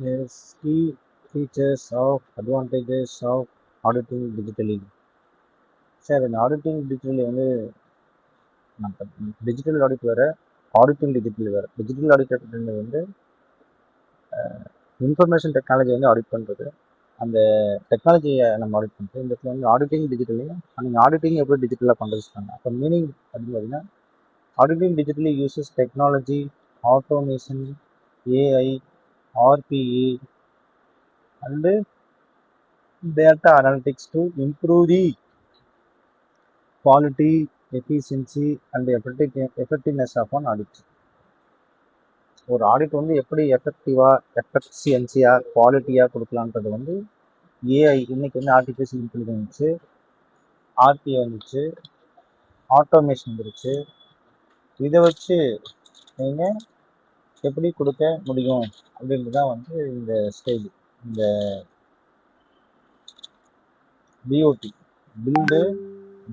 Yes, key features of advantages of auditing digitally. Sir இந்த auditing digitally வந்து நம்ம digital audit வேறு auditing digital வேறு. டிஜிட்டல் ஆடிட் அப்படின்றது வந்து இன்ஃபர்மேஷன் டெக்னாலஜி வந்து ஆடிட் பண்ணுறது, அந்த டெக்னாலஜியை நம்ம ஆடிட் பண்ணுறது. இந்த இடத்துல வந்து ஆடிட்டிங் டிஜிட்டலையும் நீங்கள் ஆடிட்டிங் எப்படி டிஜிட்டலாக பண்ணுறது சொன்னாங்க. அப்போ மீனிங் அப்படின்னு பார்த்தீங்கன்னா auditing digitally uses technology, automation, AI, RPA and data analytics to improve the quality, efficiency and effectiveness of an audit. ஒரு ஆடிட் வந்து எப்படி எஃபெக்டிவா குவாலிட்டியா கொடுக்கலான்றது வந்து ஏஐ இன்னைக்கு வந்து ஆர்டிஃபிஷியல் இன்டெலிஜென்ஸ், ஆர்பிஐ வந்துச்சு, ஆட்டோமேஷன் வந்துருச்சு. இதை வச்சு நீங்கள் எப்படி கொடுக்க முடியும் அப்படின்றது தான் வந்து இந்த ஸ்டேஜ். இந்த பிஓடி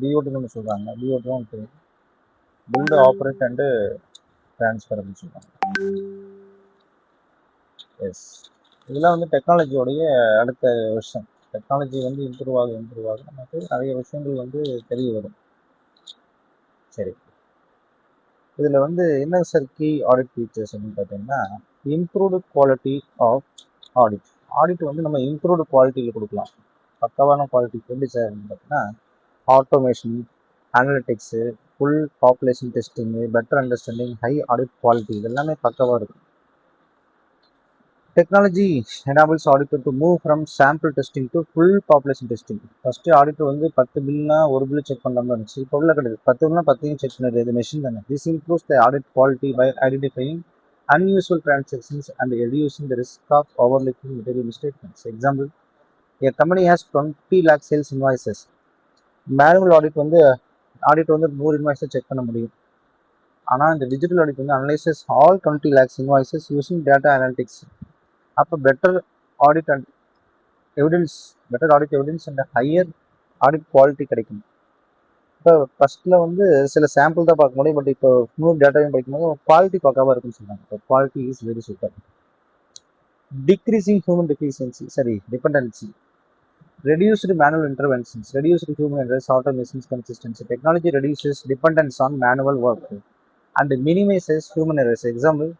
பிஓடின்னு ஒன்று சொல்கிறாங்க. பிஓடி தான் தெரியும், பில்டு ஆப்ரேட் அண்டு ட்ரான்ஸ்ஃபர் அப்படின்னு சொல்கிறாங்க. எஸ், இதெல்லாம் வந்து டெக்னாலஜியோடைய அடுத்த விஷயம். டெக்னாலஜி வந்து இம்ப்ரூவ் ஆக நமக்கு நிறைய விஷயங்கள் வந்து தெரிய வரும். சரி, இதில் வந்து என்ன சார் கீ ஆடிட் ஃபீச்சர்ஸ் அப்படின்னு பார்த்தீங்கன்னா improved quality of audit. Audit வந்து நம்ம இம்ப்ரூவ்டு குவாலிட்டியில் கொடுக்கலாம். பக்கவான குவாலிட்டி எப்படி சார் பார்த்தீங்கன்னா automation, analytics, full population testing, better understanding, high audit quality, இதெல்லாமே பக்கவாக இருக்கும். Technology enables auditor to move from sample testing to full population testing. First auditor வந்து 10 பில்னா ஒரு பில் செக் பண்ணுற மாதிரி இருந்துச்சு. இப்போ உள்ள கிடையாது, 10 பில்னா 10 செக் பண்ணுறது, இது மெஷின் தானே. This improves the audit quality by identifying unusual transactions and reducing the risk of overlooking material misstatements. Example, a company has 20 lakh sales invoices. Manual audit வந்து 100 இன்வாய்ஸை செக் பண்ண முடியும். ஆனால் இந்த டிஜிட்டல் ஆடிட் வந்து analysis all 20 lakhs invoices using data analytics. அப்போ better audit evidence and higher audit quality கிடைக்கும். இப்போ ஃபர்ஸ்ட்ல வந்து சில சாம்பிள் தான் பார்க்க முடியும், பட் இப்போ இன்னொரு டேட்டாவையும் படிக்கும்போது குவாலிட்டி பக்காவாக இருக்குன்னு சொல்றாங்க. இப்போ quality is very super. Decreasing human dependency, reduced manual interventions, reduced human errors, automations, consistency. Technology reduces dependence on manual work and minimizes human errors. Example,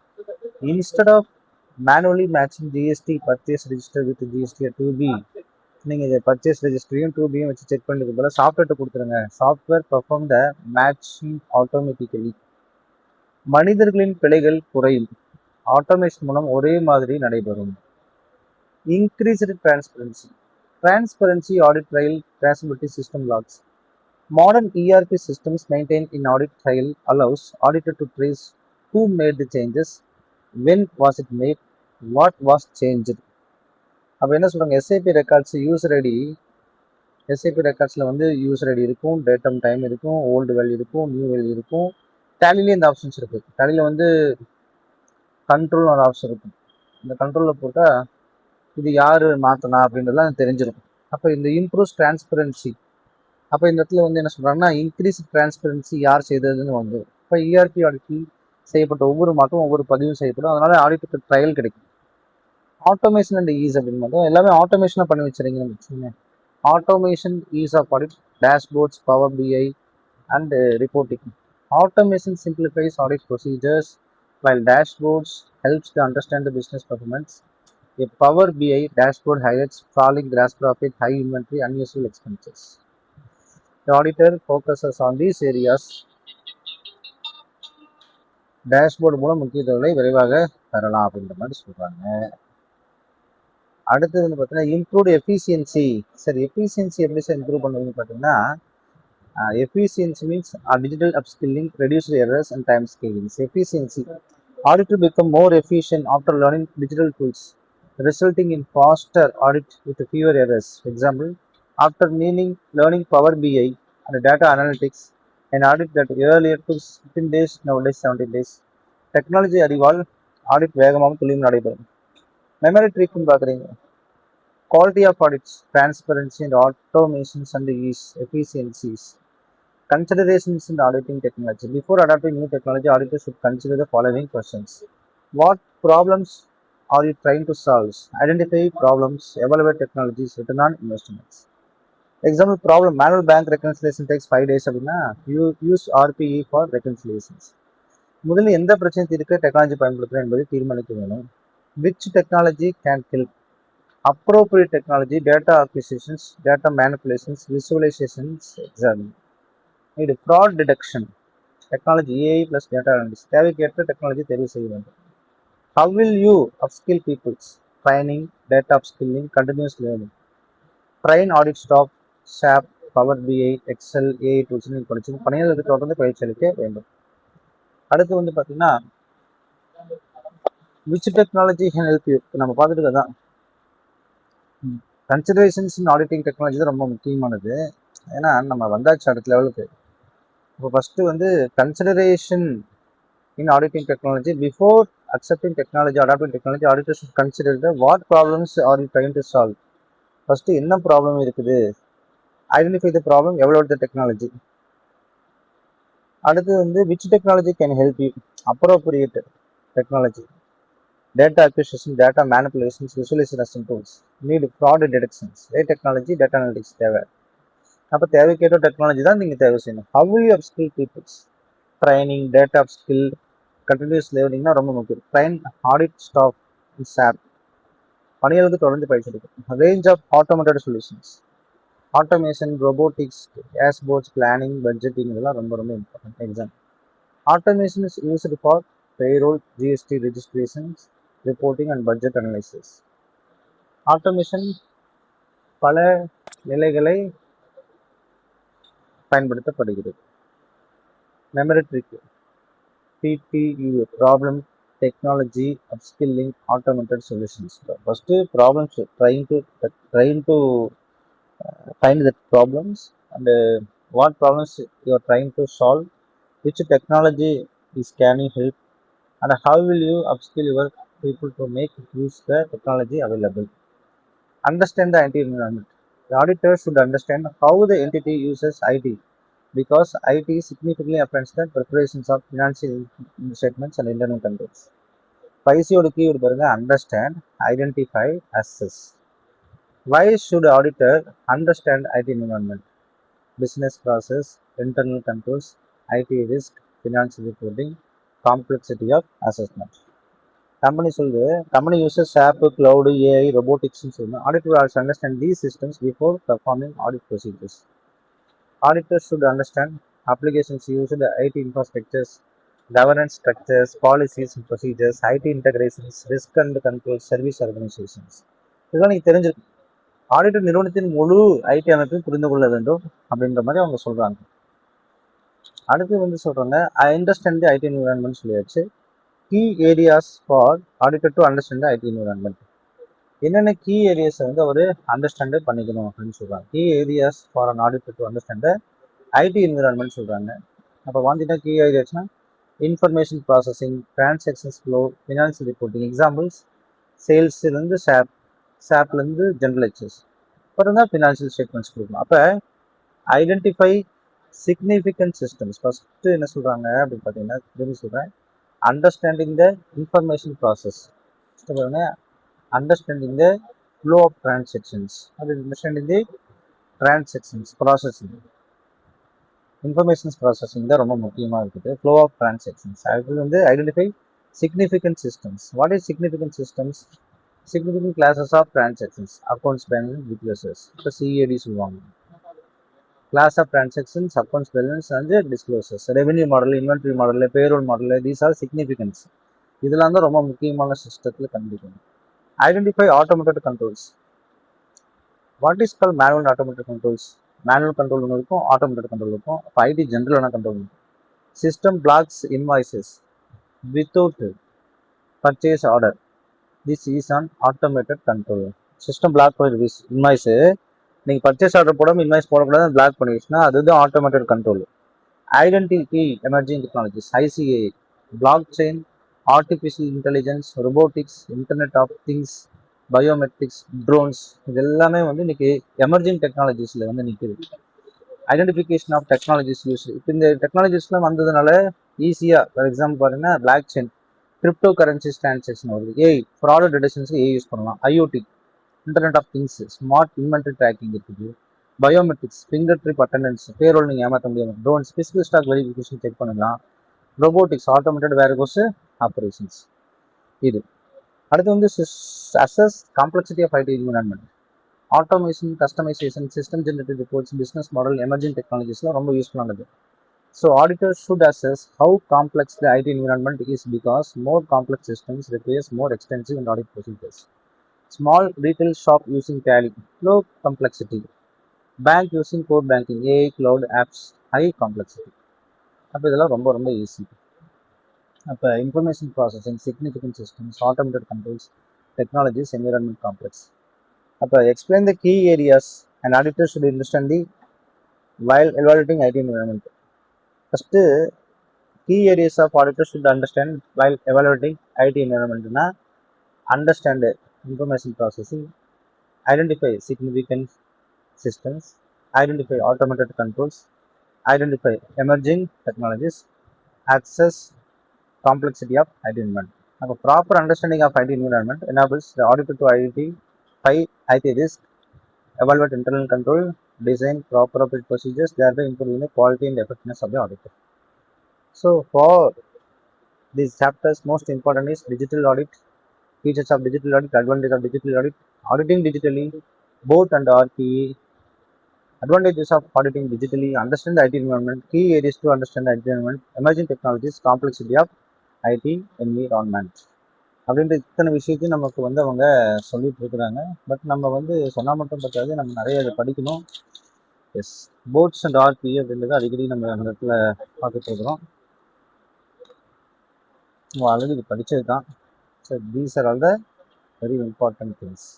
instead of manually matching GST purchase register with GST 2B, நீங்கள் இதை purchase ரெஜிஸ்டரையும் 2Bயும் வச்சு check பண்ணுறது போல சாஃப்ட்வேர்ட்ட கொடுத்துருங்க. Software perform த matching automatically. மனிதர்களின் பிழைகள் குறையும். Automation மூலம் ஒரே மாதிரி நடைபெறும். Increased transparency audit trail traceability system logs. Modern ERP systems maintained in audit trail allows auditor to trace who made the changes, when was it made, what was changed. அப்போ என்ன சொல்கிறாங்க, எஸ்ஐபி ரெக்கார்ட்ஸ் எஸ்ஐபி ரெக்கார்ட்ஸில் வந்து user ID இருக்கும், datum time இருக்கும், old value இருக்கும், new value இருக்கும். டேலிலே இந்த options இருக்குது. டேலியில் வந்து கண்ட்ரோல்னு ஒரு ஆப்ஷன் இருக்கும். இந்த கண்ட்ரோலில் போட்டால் இது யார் மாற்றினா அப்படின்றதுலாம் தெரிஞ்சிடும். அப்போ இந்த இம்ப்ரூவ்ஸ் டிரான்ஸ்பரன்சி. அப்போ இந்த இடத்துல வந்து என்ன சொல்கிறாங்கன்னா இன்க்ரீஸ் டிரான்ஸ்பரன்சி யார் செய்ததுன்னு வந்து இப்போ இஆர்பி ஆடிட்டில் செய்யப்பட்ட ஒவ்வொரு மாதமும் ஒவ்வொரு பதிவும் செய்யப்படும். அதனால ஆடிட்டுக்கு ட்ரையல் கிடைக்கும். ஆட்டோமேஷன் அண்ட் ஈஸ் அப்படின்னு பார்த்தோம், எல்லாமே ஆட்டோமேஷனாக பண்ணி வச்சுருங்கன்னு வச்சுக்கோங்க. Automation ease of audit, dashboards, power BI and reporting. Automation simplifies audit procedures, while dashboards helps to understand the business performance. A Power BI dashboard highlights falling gross profit, high inventory, unusual expenses. The auditor focuses on these areas. Dashboard மூலம் முக்கிய தகவலை விரைவாக பெறலாம் அப்படின்ற மாதிரி சொல்கிறாங்க. அடுத்தது வந்து பார்த்தீங்கன்னா இம்ப்ரூவ்டு எஃபிஷியன்சி. சார் எஃபிஷியன்சி எப்படி சார் இம்ப்ரூவ் பண்ணுவீங்கன்னு பார்த்தீங்கன்னா efficiency means digital upskilling, reduced errors and time savings. Efficiency, audit to become more efficient after learning digital tools, resulting in faster audit with fewer errors. Example, after learning Power BI and data analytics, an audit that earlier took 15 days nowadays 17 days. Technology அறிவால் audit வேகமாகவும் துல்லியம் நடைபெறும். Memory ட்ரீக்னு பார்க்குறீங்க. Quality of audits, transparency and automations and ease, efficiencies. Considerations in auditing technology. Before adopting new technology, auditors should consider the following questions. What problems are you trying to solve? Identify problems, evaluate technologies, return on investments. Example problem, manual bank reconciliation takes 5 days அப்படின்னா you use RPE for reconciliations. முதலில் எந்த பிரச்சனை தீர்க்க technology பயன்படுத்துகிறேன் என்பதை தீர்மானிக்க வேணும். which technology can help? appropriate technology, data acquisitions, data manipulations, visualizations, examine. need fraud detection, technology AI plus data analysis. தேவைக்கேற்ற டெக்னாலஜி தேர்வு செய்ய வேண்டும். how will you upskill people? training, data upskilling, continuous learning. train, audit staff, SAP, Power BI, Excel, AI tools படிச்சு பணியாளர்களுக்கு தொடர்ந்து பயிற்சி அளிக்க வேண்டும். அடுத்து வந்து பார்த்தீங்கன்னா which technology can help you, நம்ம பார்த்துட்டு தான் கன்சிடரேஷன்ஸ் இன் ஆடிட்டிங் டெக்னாலஜி தான் ரொம்ப முக்கியமானது. ஏன்னா நம்ம வந்தாச்சு அடுத்த லெவலுக்கு. இப்போ ஃபஸ்ட்டு வந்து consideration in auditing technology before accepting technology, adapting technology, auditors consider the what problems are you trying to solve. First என்ன ப்ராப்ளம் இருக்குது, identify the problem, evaluate the technology. அடுத்து வந்து which technology can help you, appropriate technology, data acquisition, data manipulations, visualization tools, need fraud detections, technology, data analytics தேவை. அப்போ தேவைக்கேற்ற technology தான் நீங்கள் தேவை செய்யணும். how will you upskill people? Training, data skill, continuous லேர்னிங்னா ரொம்ப முக்கியம். ட்ரைன், ஆடிட் ஸ்டாஃப், சாப், பணியாளருக்கு தொடர்ந்து பயிற்சி எடுக்கும். Range of automated solutions, automation, robotics, dashboards, planning, budgeting, இதெல்லாம் ரொம்ப ரொம்ப important. Exam automation is used for payroll, GST registrations, reporting and budget analysis. automation பல நிலைகளை பயன்படுத்தப்படுகிறது. Memory trick, PTU, problem, technology, upskilling, automated solutions. First problems, trying to find the problems and what problems you are trying to solve, which technology is can you help, and how will you upskill your people to make use the technology available. Understand the IT environment. The auditor should understand how the entity uses IT because IT significantly affects the preparations of financial statements and internal controls. பைசியோட keyword பாருங்க, understand, identify, assess. why should auditor understand IT environment, business process, internal controls, IT risk, financial reporting, complexity of assessment. Company சொல்லுது, company uses SAP, cloud, AI, robotics சொல்லணும். auditor will also understand these systems before performing audit procedures. auditors should understand applications used, IT infrastructures, governance structures, policies and procedures, IT integrations, risk and control, service organizations. இதெல்லாம் நீங்க தெரிஞ்சிருக்கு. Auditor நிறுவனத்தின் முழு ID அமைப்பையும் புரிந்து கொள்ள வேண்டும் அப்படின்ற மாதிரி அவங்க சொல்றாங்க. அடுத்து வந்து சொல்றாங்க, I understand the IT environment சொல்லியாச்சு. Key areas for auditor to understand the IT environment. என்னென்ன கீ ஏரியாஸை வந்து அவர் அண்டர்ஸ்டாண்ட் பண்ணிக்கணும் அப்படின்னு சொல்றாங்க. Key areas for an auditor to understand IT environment சொல்றாங்க. அப்போ வாங்கிட்டா கீ ஏரியாஸ்னா information processing, transactions flow, financial reporting. Examples சேல்ஸ்லேருந்து சாப்லேருந்து ஜென்ரல் எக்ஸஸ், அப்புறம் தான் ஃபினான்ஷியல் ஸ்டேட்மெண்ட்ஸ் கொடுக்கணும். அப்போ ஐடென்டிஃபை சிக்னிஃபிகண்ட் சிஸ்டம்ஸ். ஃபஸ்ட்டு என்ன சொல்கிறாங்க அப்படின்னு பார்த்தீங்கன்னா, திரும்பி சொல்கிறேன், அண்டர்ஸ்டாண்டிங் த இன்ஃபர்மேஷன் ப்ராசஸ். பாருங்க, understanding the flow of transactions, அது understanding the transactions processing. Informations processing தான் ரொம்ப முக்கியமாக இருக்குது. ஃப்ளோ ஆஃப் டிரான்சாக்ஷன்ஸ், அது வந்து identify significant systems. What is significant systems? significant classes of transactions, accounts balance, disclosures. இப்போ CAD சொல்லுவாங்க. class of transactions, accounts balance and disclosures. revenue model, inventory model, payroll model, these are significance. இதெல்லாம் தான் ரொம்ப முக்கியமான சிஸ்டத்தில் கண்டுபிடிக்கணும். Identify automated controls. What is call manual and automated controls? Manual control ஒன்று இருக்கும், ஆட்டோமேட்டட் கண்ட்ரோல் இருக்கும். இப்போ ஐடி ஜென்ரலான கண்ட்ரோல் இருக்கும். System blocks invoices without purchase order. This is an automated control. System block பண்ணிடுது இன்வாய்ஸு, நீங்கள் பர்ச்சேஸ் ஆர்டர் போடாமல் invoice போடக்கூடாது, பிளாக் பண்ணிடுச்சுன்னா அதுதான் automated control. Identity emerging technologies, ICA, blockchain, artificial intelligence, robotics, internet of things, biometrics, drones, இது எல்லாமே வந்து இன்னைக்கு எமர்ஜிங் டெக்னாலஜிஸில் வந்து நிற்குது. Identification of technologies use. இப்போ இந்த டெக்னாலஜிஸ்லாம் வந்ததுனால ஈஸியாக, ஃபார் எக்ஸாம்பிள் பாருங்கன்னா blockchain. Crypto currencies transaction வருது. ஏஐ ஃப்ராட் டிடெக்ஷன்ஸுக்கு ஏஐ யூஸ் பண்ணலாம். IoT internet of things smart inventory tracking இருக்குது. Biometrics fingerprint attendance payroll நீங்கள் ஏமாற்ற முடியாது. Drones physical stock verification check பண்ணலாம். Robotics automated warehouse operations. இது அடுத்து வந்து assess complexity of IT environment. Automation customization system generated reports business model emerging டெக்னாலஜிஸ்லாம் ரொம்ப யூஸ்ஃபுல்லானது. So auditors should assess how complex the IT environment is because more complex systems requires more extensive and audit procedures. Small retail shop using Tally, low complexity. Bank using core banking, AI, cloud apps, high complexity. அப்போ இதெல்லாம் ரொம்ப ரொம்ப easy. அப்போ information processing significant systems automated controls technologies environment complex. அப்போ explain the key areas and auditor should understand the while evaluating IT environment. First key areas of auditors should understand while evaluating IT environment na understand information processing, identify significant systems, identify automated controls, identify emerging technologies, access complexity of IT environment. Now, proper understanding of IT environment enables the auditor to identify IT risk, evaluate internal control, design proper audit procedures, thereby improving the quality and effectiveness of the auditor. So, for these chapters, most important is digital audit, features of digital audit, advantage of digital audit, auditing digitally, both and RPE, advantages of auditing digitally, understand the IT environment, key areas to understand the IT environment, emerging technologies, complexity of IT environment. அப்படின்ற இத்தனை விஷயத்தையும் நமக்கு வந்து அவங்க சொல்லிட்டு இருக்கிறாங்க. But நம்ம வந்து சொன்னால் மட்டும் பத்தாது, நம்ம நிறைய அதை படிக்கணும். எஸ், போர்ட்ஸ் அண்ட் ஆர்பி அப்படின்றது அடிக்கடி நம்ம அந்த இடத்துல பார்த்துட்டு இருக்கிறோம். ஆல்ரெடி இது படித்தது தான். So these are all the very important things.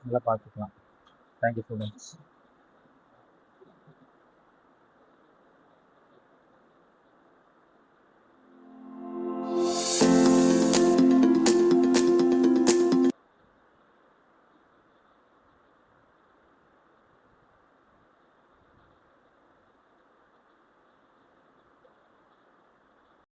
நல்லா பார்த்துக்கலாம். Thank you students.